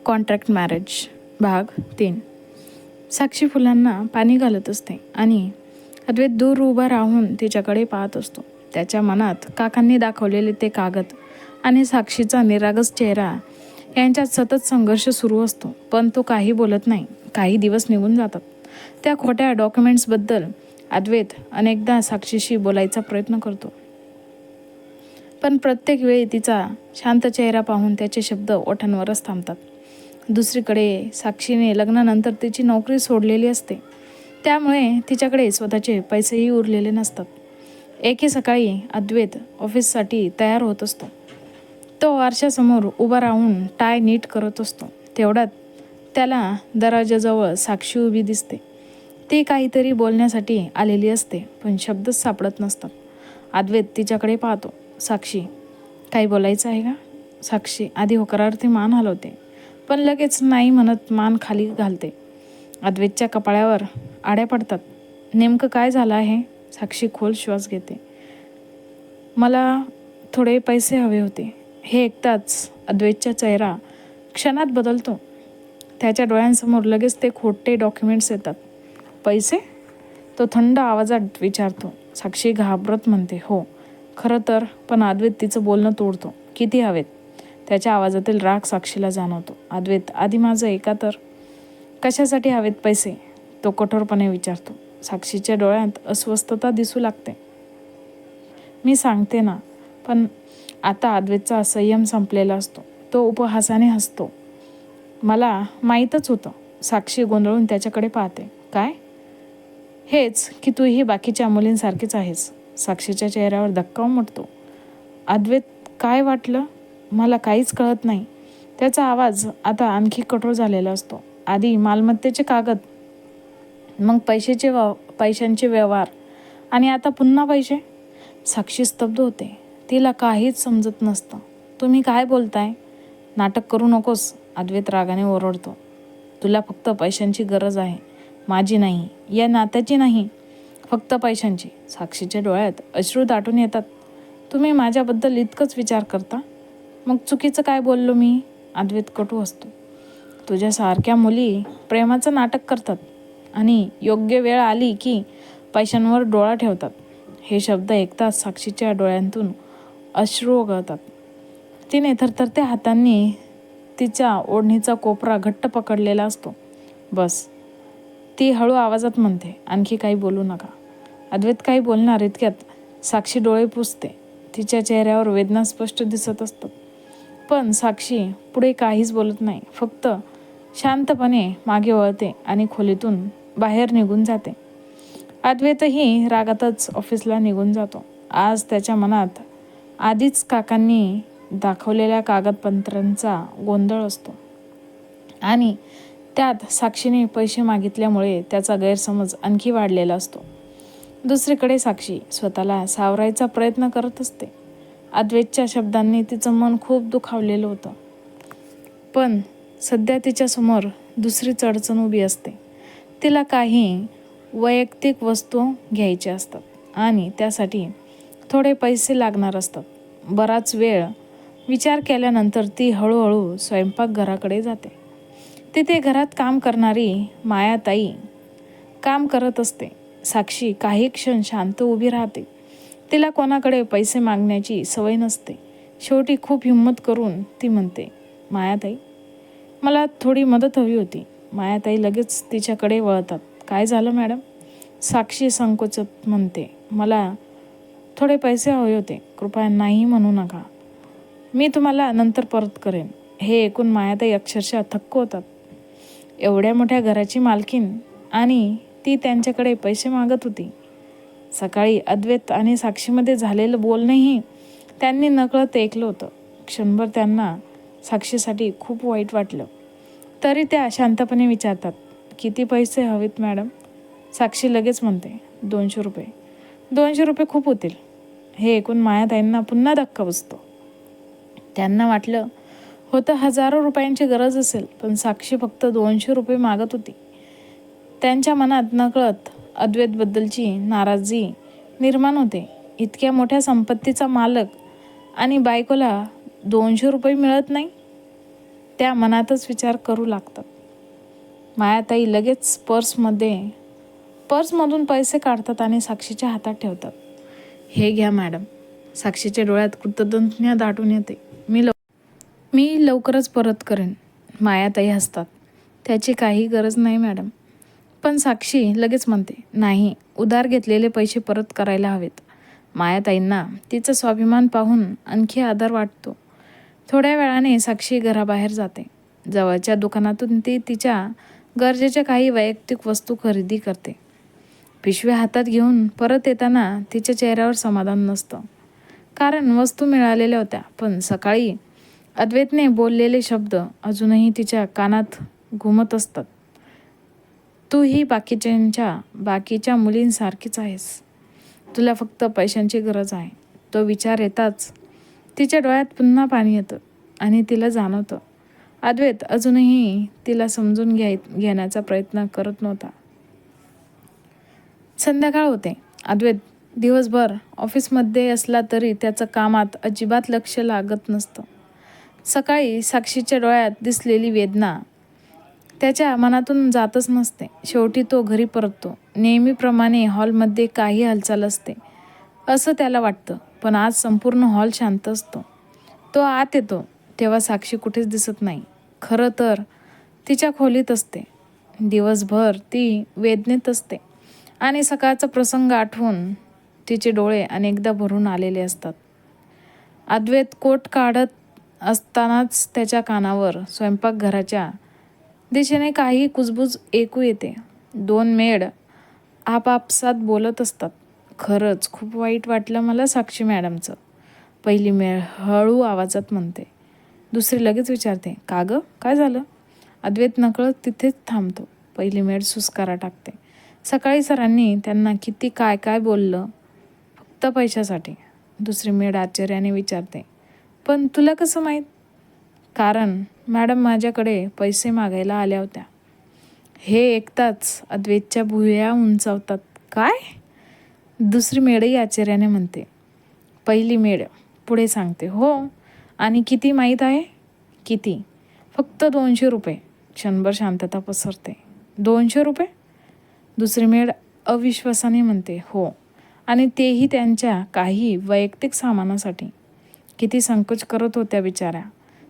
Contract marriage भाग 3. साक्षी फुलांना पाणी घालत असते आणि अद्वैत दूर उभा राहून तिच्याकडे पाहत असतो. त्याच्या मनात काकांनी दाखवलेले ते कागद आणि साक्षीचा निरागस चेहरा यांच्यात सतत संघर्ष सुरू असतो. पण तो काही बोलत नाही. काही दिवस निघून जातात. त्या खोट्या डॉक्युमेंट्सबद्दल अद्वैत अनेकदा साक्षीशी बोलायचा प्रयत्न करतो, पण प्रत्येक वेळी तिचा शांत चेहरा पाहून त्याचे शब्द ओठांवरच थांबतात. दुसरीकडे साक्षीने लग्नानंतर तिची नोकरी सोडलेली असते, त्यामुळे तिच्याकडे स्वतःचे पैसेही उरलेले नसतात. एके सकाळी अद्वैत ऑफिससाठी तयार होत असतो. तो आरशासमोर उभा राहून टाय नीट करत असतो. तेवढ्यात त्याला दरवाजाजवळ साक्षी उभी दिसते. ती काहीतरी बोलण्यासाठी आलेली असते, पण शब्दच सापडत नसतात. अद्वैत तिच्याकडे पाहतो. साक्षी, काही बोलायचं आहे का? साक्षी आधी होकारार्थी मान हलवते, पण लगेच नाही म्हणत मान खाली घालते. अद्वैतच्या कपाळावर आड्या पडतात. नेमकं काय झालं आहे? साक्षी खोल श्वास घेते. मला थोडे पैसे हवे होते. हे ऐकताच अद्वैतचा चेहरा क्षणात बदलतो. त्याच्या डोळ्यांसमोर लगेच ते खोटे डॉक्युमेंट्स येतात. पैसे? तो थंड आवाजात विचारतो. साक्षी घाबरत म्हणते, हो खरं तर. पण अद्वैत तिचं बोलणं तोडतो. किती हवेत? त्याच्या आवाजातील राग साक्षीला जाणवतो. अद्वैत, आधी माझं ऐका तर. कशासाठी हवेत पैसे? तो कठोरपणे विचारतो. साक्षीच्या डोळ्यात अस्वस्थता दिसू लागते. मी सांगते ना. पण आता अद्वैतचा संयम संपलेला असतो. तो उपहासाने हसतो. मला माहीतच होतं. साक्षी गोंधळून त्याच्याकडे पाहते. काय? हेच की तूही बाकीच्या मुलींसारखीच आहेस. साक्षीच्या चेहऱ्यावर धक्का उमटतो. अद्वैत, काय वाटलं? मला काहीच कळत नाही. त्याचा आवाज आता आणखी कठोर झालेला असतो. आधी मालमत्तेचे कागद, मग पैशांचे व्यवहार, आणि आता पुन्हा पैसे. साक्षी स्तब्ध होते. तिला काहीच समजत नसतं. तुम्ही काय बोलताय? नाटक करू नकोस, अद्वैत रागाने ओरडतो. तुला फक्त पैशांची गरज आहे, माझी नाही, या नात्याची नाही, फक्त पैशांची. साक्षीच्या डोळ्यात अश्रू दाटून येतात. तुम्ही माझ्याबद्दल इतकंच विचार करता? मग चुकीचं काय बोललो मी? अद्वैत कटू असतो. तुझ्यासारख्या मुली प्रेमाचं नाटक करतात आणि योग्य वेळ आली की पैशांवर डोळा ठेवतात. हे शब्द ऐकताच साक्षीच्या डोळ्यांतून अश्रू ओघळतात. तिने थरथरत्या हातांनी तिच्या ओढणीचा कोपरा घट्ट पकडलेला असतो. बस, ती हळू आवाजात म्हणते. आणखी काही बोलू नका. अद्वैत काही बोलणार इतक्यात साक्षी डोळे पुसते. तिच्या चेहऱ्यावर वेदना स्पष्ट दिसत असतात. पण साक्षी पुढे काहीच बोलत नाही. फक्त शांतपणे मागे वळते आणि खोलीतून बाहेर निघून जाते. अद्वैतही रागातच ऑफिसला निघून जातो. आज त्याच्या मनात आधीच काकांनी दाखवलेल्या कागदपत्रांचा गोंधळ असतो आणि त्यात साक्षीने पैसे मागितल्यामुळे त्याचा गैरसमज आणखी वाढलेला असतो. दुसरीकडे साक्षी स्वतःला सावरायचा प्रयत्न करत असते. अद्वैतच्या शब्दांनी तिचं मन खूप दुखावलेलं होतं. पण सध्या तिच्यासमोर दुसरीच अडचण उभी असते. तिला काही वैयक्तिक वस्तू घ्यायच्या असतात आणि त्यासाठी थोडे पैसे लागणार असतात. बराच वेळ विचार केल्यानंतर ती हळूहळू स्वयंपाकघराकडे जाते. तिथे घरात काम करणारी मायाताई काम करत असते. साक्षी काही क्षण शांत उभी राहते. तिला कोणाकडे पैसे मागण्याची सवय नसते. शेवटी खूप हिंमत करून ती म्हणते, मायाताई, मला थोडी मदत हवी होती. मायाताई लगेच तिच्याकडे वळतात. काय झालं मॅडम? साक्षी संकोचत म्हणते, मला थोडे पैसे हवे होते. कृपया नाही म्हणू नका. मी तुम्हाला नंतर परत करेन. हे ऐकून मायाताई अक्षरशः थक्क होतात. एवढ्या मोठ्या घराची मालकीण आणि ती त्यांच्याकडे पैसे मागत होती. सकाळी अद्वैत आणि साक्षीमध्ये झालेलं बोलणंही त्यांनी नकळत ऐकलं होतं. क्षणभर त्यांना साक्षीसाठी खूप वाईट वाटलं. तरी त्या शांतपणे विचारतात, किती पैसे हवेत मॅडम? साक्षी लगेच म्हणते, 200 रुपये. 200 रुपये खूप होतील. हे ऐकून मायाताईंना पुन्हा धक्का बसतो. त्यांना वाटलं होतं हजारो रुपयांची गरज असेल, पण साक्षी फक्त 200 रुपये मागत होती. त्यांच्या मनात नकळत अद्वैतबद्दलची नाराजी निर्माण होते. इतक्या मोठ्या संपत्तीचा मालक आणि बायकोला 200 रुपये मिळत नाही. त्या मनातच विचार करू लागतात. मायाताई लगेच पर्समधून पैसे काढतात आणि साक्षीच्या हातात ठेवतात. हे घ्या मॅडम. साक्षीच्या डोळ्यात कृतज्ञता दाटून येते. मी लवकरच परत करेन. मायाताई हसतात. त्याची काही गरज नाही मॅडम. पण साक्षी लगेच म्हणते, नाही, उधार घेतलेले पैसे परत करायला हवेत. मायाताईंना तिचा स्वाभिमान पाहून आणखी आदर वाटतो. थोड्या वेळाने साक्षी घराबाहेर जाते. जवळच्या दुकानातून ती तिच्या गरजेच्या काही वैयक्तिक वस्तू खरेदी करते. पिशव्या हातात घेऊन परत येताना तिच्या चेहऱ्यावर समाधान नसतं. कारण वस्तू मिळालेल्या होत्या, पण सकाळी अद्वैतने बोललेले शब्द अजूनही तिच्या कानात घुमत असतात. तू ही बाकीच्या मुलींसारखीच आहेस. तुला फक्त पैशांची गरज आहे. तो विचार येताच तिच्या डोळ्यात पुन्हा पाणी येतं आणि तिला जाणवतं अद्वैत अजूनही तिला समजून घेण्याचा प्रयत्न करत नव्हता. संध्याकाळ होते. अद्वैत दिवसभर ऑफिसमध्ये असला तरी त्याचं कामात अजिबात लक्ष लागत नसतं. सकाळी साक्षीच्या डोळ्यात दिसलेली वेदना त्याच्या मनातून जातच नसते. शेवटी तो घरी परततो. नेहमीप्रमाणे हॉलमध्ये काही हालचाल असते असं त्याला वाटतं, पण आज संपूर्ण हॉल शांत असतो. तो आत येतो तेव्हा साक्षी कुठेच दिसत नाही. खरं तर तिच्या खोलीत असते. दिवसभर ती वेदनेत असते आणि सकाळचा प्रसंग आठवून तिचे डोळे अनेकदा भरून आलेले असतात. अद्वैत कोट काढत असतानाच त्याच्या कानावर स्वयंपाकघराच्या दिशेने काही कुजबुज ऐकू येते. 2 मेड आपापसात बोलत असतात. खरंच खूप वाईट वाटलं मला साक्षी मॅडमचं. पहिली मेड हळू आवाजात म्हणते. दुसरी लगेच विचारते, का गं, काय झालं? अद्वैत नकळत तिथेच थांबतो. पहिली मेड सुस्कारा टाकते. सकाळी सरांनी त्यांना किती काय काय बोललं, फक्त पैशासाठी. दुसरी मेड आश्चर्याने विचारते, पण तुला कसं माहीत? कारण मॅडम माझ्याकडे पैसे मागायला आल्या होत्या. हे ऐकताच अद्वैतच्या भुवया उंचावतात. काय? दुसरी मेडही आश्चर्याने म्हणते. पहिली मेड पुढे सांगते, हो, आणि किती माहीत आहे? किती? फक्त 200 रुपये. क्षणभर शांतता पसरते. 200 रुपये? दुसरी मेड अविश्वासाने म्हणते, हो, आणि तेही त्यांच्या काही वैयक्तिक सामानासाठी. किती संकोच करत होत्या बिचाऱ्या.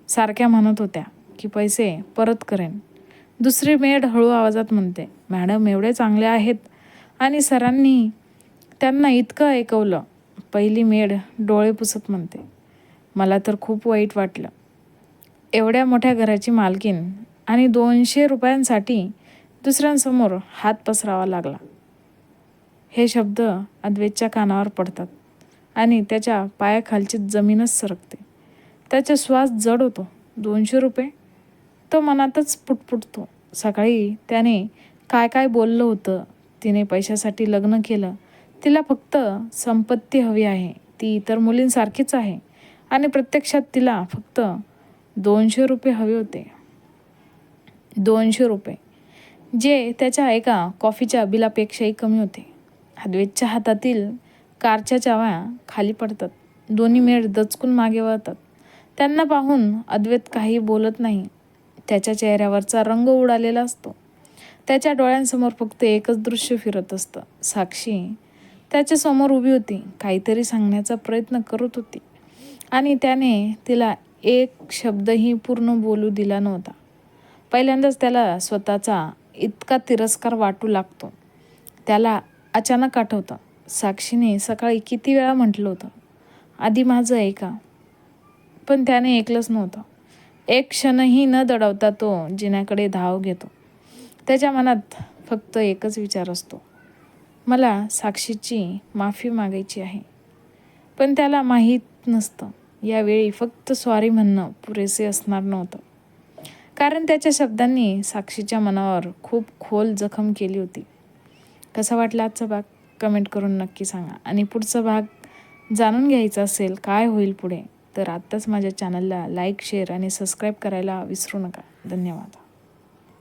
सारख्या म्हणत होत्या की पैसे परत करेन. दुसरी मेड हळू आवाजात म्हणते, मॅडम एवढे चांगले आहेत आणि सरांनी त्यांना इतकं ऐकवलं. पहिली मेड डोळे पुसत म्हणते, मला तर खूप वाईट वाटलं. एवढ्या मोठ्या घराची मालकीन आणि 200 रुपयांसाठी दुसऱ्यांसमोर हात पसरावा लागला. हे शब्द अद्वैतच्या कानावर पडतात आणि त्याच्या पायाखालची जमीनच सरकते. त्याचा श्वास जड होतो. 200 रुपये? तो मनातच पुटपुटतो. सकाळी त्याने काय काय बोललं होतं. तिने पैशासाठी लग्न केलं. तिला फक्त संपत्ती हवी आहे. ती इतर मुलींसारखीच आहे आणि प्रत्यक्षात तिला फक्त 200 रुपये हवे होते. 200 रुपये जे त्याच्या एका कॉफीच्या बिलापेक्षाही कमी होते. अद्वैतच्या हातातील कारच्या चाव्या खाली पडतात. दोन्ही मेड दचकून मागे वळतात. त्यांना पाहून अद्वैत काही बोलत नाही. त्याच्या चेहऱ्यावरचा रंग उडालेला असतो. त्याच्या डोळ्यांसमोर फक्त एकच दृश्य फिरत असतं. साक्षी त्याच्यासमोर उभी होती, काहीतरी सांगण्याचा प्रयत्न करत होती आणि त्याने तिला एक शब्दही पूर्ण बोलू दिला नव्हता. पहिल्यांदाच त्याला स्वतःचा इतका तिरस्कार वाटू लागतो. त्याला अचानक आठवतं, साक्षीने सकाळी किती वेळा म्हटलं होतं, आधी माझं ऐका. पण त्याने ऐकलंच नव्हतं. एक क्षणही न दडवता तो जिन्याकडे धाव घेतो. त्याच्या मनात फक्त एकच विचार असतो, मला साक्षीची माफी मागायची आहे. पण त्याला माहीत नसतं, यावेळी फक्त सॉरी म्हणणं पुरेसे असणार नव्हतं. कारण त्याच्या शब्दांनी साक्षीच्या मनावर खूप खोल जखम केली होती. कसा वाटला आजचा भाग? कमेंट करून नक्की सांगा. आणि पुढचा भाग जाणून घ्यायचा असेल काय होईल पुढे, तर आत्ताच माझ्या चॅनलला लाईक, शेअर आणि सबस्क्राईब करायला विसरू नका. धन्यवाद.